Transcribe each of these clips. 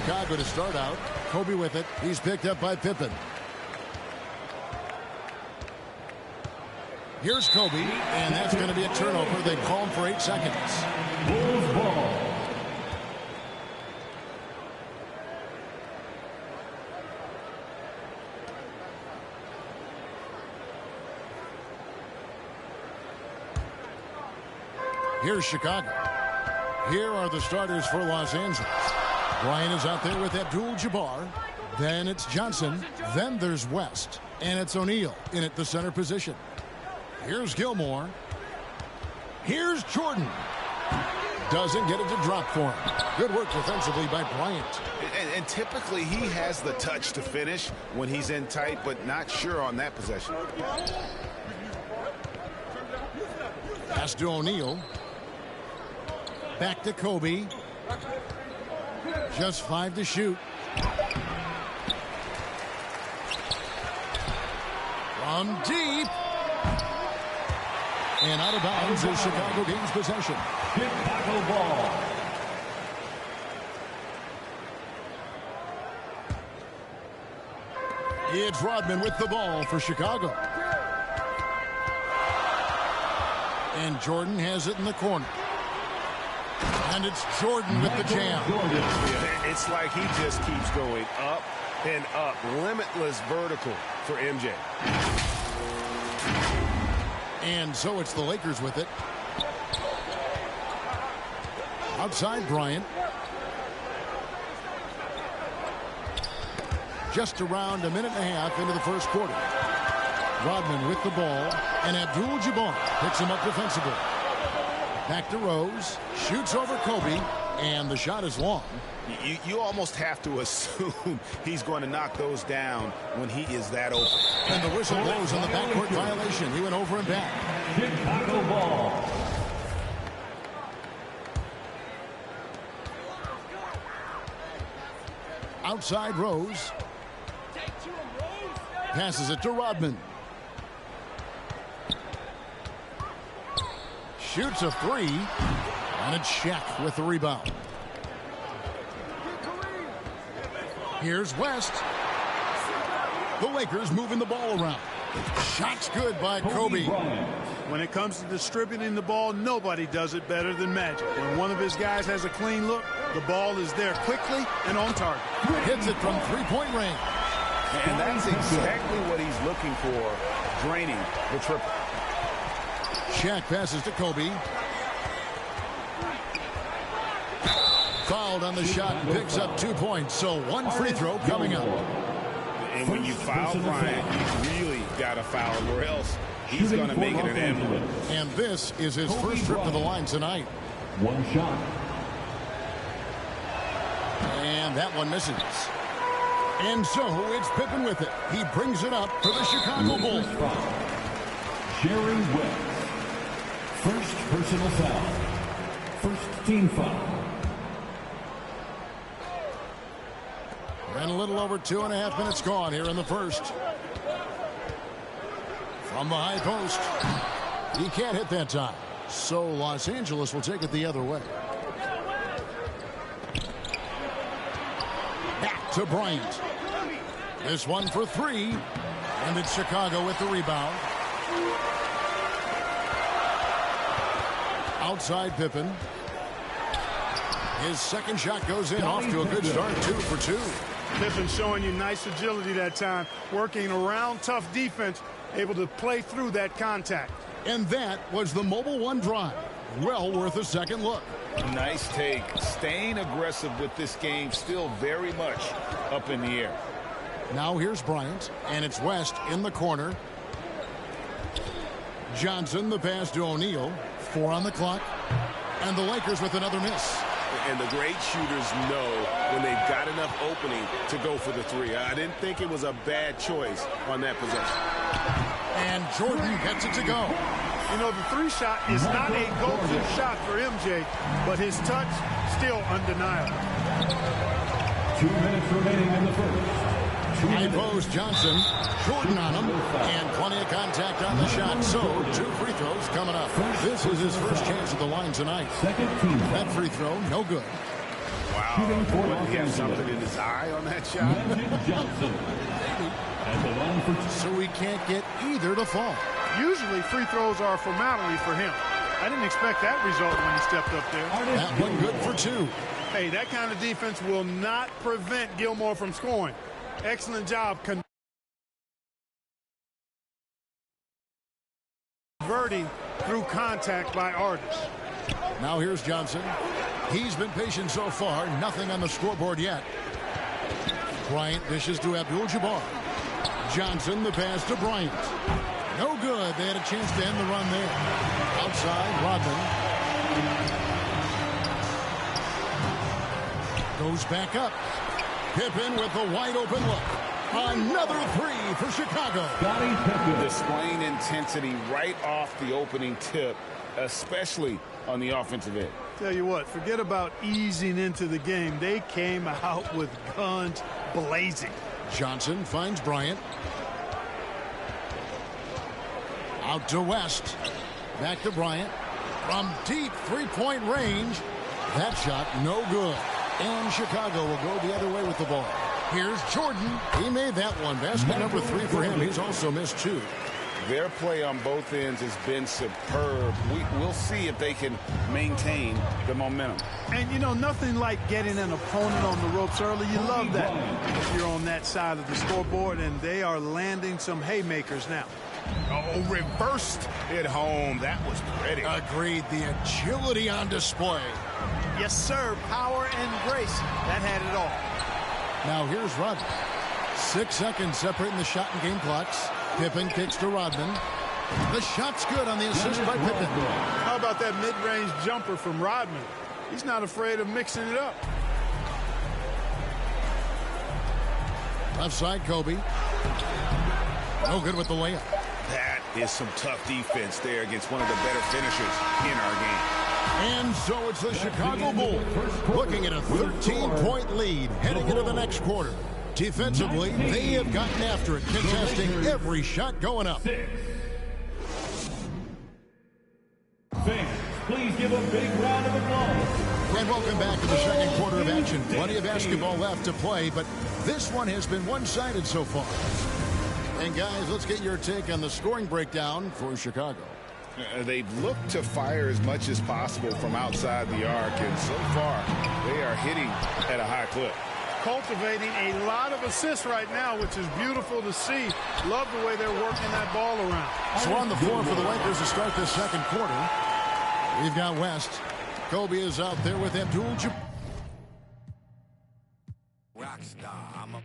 Chicago to start out. Kobe with it. He's picked up by Pippen. Here's Kobe, and that's going to be a turnover. They call him for 8 seconds. Bulls ball. Here's Chicago. Here are the starters for Los Angeles. Bryant is out there with Abdul-Jabbar. Then it's Johnson. Then there's West. And it's O'Neal in at the center position. Here's Gilmore. Here's Jordan. Doesn't get it to drop for him. Good work defensively by Bryant. And typically he has the touch to finish when he's in tight, but not sure on that possession. Pass to O'Neal. Back to Kobe. Just 5 to shoot. From deep. And out of bounds as Chicago gains possession. Chicago ball. It's Rodman with the ball for Chicago. And Jordan has it in the corner. And it's Jordan with the jam. It's like he just keeps going up and up. Limitless vertical for MJ. And so it's the Lakers with it. Outside Bryant. Just around a minute and a half into the first quarter. Rodman with the ball. And Abdul-Jabbar picks him up defensively. Back to Rose. Shoots over Kobe. And the shot is long. You almost have to assume he's going to knock those down when he is that open. And the whistle blows on the backcourt violation. He went over and back. Chicago ball. Outside Rose. Passes it to Rodman. Shoots a 3. And it's Shaq with the rebound. Here's West. The Lakers moving the ball around. Shot's good by Kobe. When it comes to distributing the ball, nobody does it better than Magic. When one of his guys has a clean look, the ball is there quickly and on target. Hits it from 3-point range. And that's exactly what he's looking for, draining the triple. Shaq passes to Kobe. Fouled on the shot, picks up 2 points, so 1 free throw coming up. And when you foul Bryant, you really got to foul him, or else he's going to make it an end. And this is his first trip to the line tonight. 1 shot. And that one misses. And so it's Pippen with it. He brings it up for the Chicago Bulls. Jerry West. First personal foul. First team foul. And a little over 2.5 minutes gone here in the first. From the high post. He can't hit that time. So Los Angeles will take it the other way. Back to Bryant. This one for 3. And it's Chicago with the rebound. Outside Pippen. His second shot goes in, off to a good start, 2 for 2. Pippen showing you nice agility that time, working around tough defense, able to play through that contact. And that was the Mobile One drive. Well worth a second look. Nice take. Staying aggressive with this game, still very much up in the air. Now here's Bryant, and it's West in the corner. Johnson, the pass to O'Neal. 4 on the clock. And the Lakers with another miss. And the great shooters know when they've got enough opening to go for the 3. I didn't think it was a bad choice on that possession. And Jordan gets it to go. You know, the 3 shot is not a go-to shot for MJ, but his touch still undeniable. 2 minutes remaining in the first. High post Johnson. Jordan on him. And plenty of contact on the shot. So 2 free throws coming up. This is his first chance at the line tonight. Second team. That free throw, no good. Wow. Shooting for What, Los he have Angeles. something in his eye on that shot? Magic Johnson. At the line for two. So he can't get either to fall. Usually free throws are a formality for him. I didn't expect that result when he stepped up there. That one good for two. Hey, that kind of defense will not prevent Gilmore from scoring. Excellent job converting through contact by Artis. Now here's Johnson. He's been patient so far. Nothing on the scoreboard yet. Bryant dishes to Abdul-Jabbar. Johnson, the pass to Bryant. No good. They had a chance to end the run there. Outside, Rodman. Goes back up. Pippen with a wide open look. Another three for Chicago. Displaying intensity right off the opening tip, especially on the offensive end. Tell you what, forget about easing into the game. They came out with guns blazing. Johnson finds Bryant. Out to West. Back to Bryant. From deep three-point range. That shot no good. And Chicago will go the other way with the ball. Here's Jordan. He made that one. Basket number 3 for him. He's also missed 2. Their play on both ends has been superb. We'll see if they can maintain the momentum. And, you know, nothing like getting an opponent on the ropes early. You love that if you're on that side of the scoreboard, and they are landing some haymakers now. Oh, reversed it home. That was pretty. Agreed. The agility on display. Yes, sir. Power and grace. That had it all. Now here's Rodman. 6 seconds separating the shot and game clocks. Pippen kicks to Rodman. The shot's good on the assist by Pippen. How about that mid-range jumper from Rodman? He's not afraid of mixing it up. Left side, Kobe. No good with the layup. That is some tough defense there against one of the better finishers in our game. And so it's the Chicago Bulls looking at a 13-point lead heading into the next quarter. Defensively, they have gotten after it, contesting every shot going up. Fans, please give a big round of applause. And welcome back to the second quarter of action. Plenty of basketball left to play, but this one has been one-sided so far. And guys, let's get your take on the scoring breakdown for Chicago. They've looked to fire as much as possible from outside the arc, and so far, they are hitting at a high clip. Cultivating a lot of assists right now, which is beautiful to see. Love the way they're working that ball around. So on the floor for the Lakers to start this second quarter, we've got West. Kobe is out there with Abdul-Jabbar. Rockstar, I'm a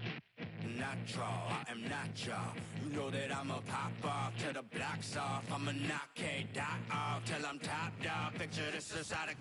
natural, I am natural. You know that I'm a pop off till the block's off. I'm a knock a dot off till I'm top dog. Picture this inside a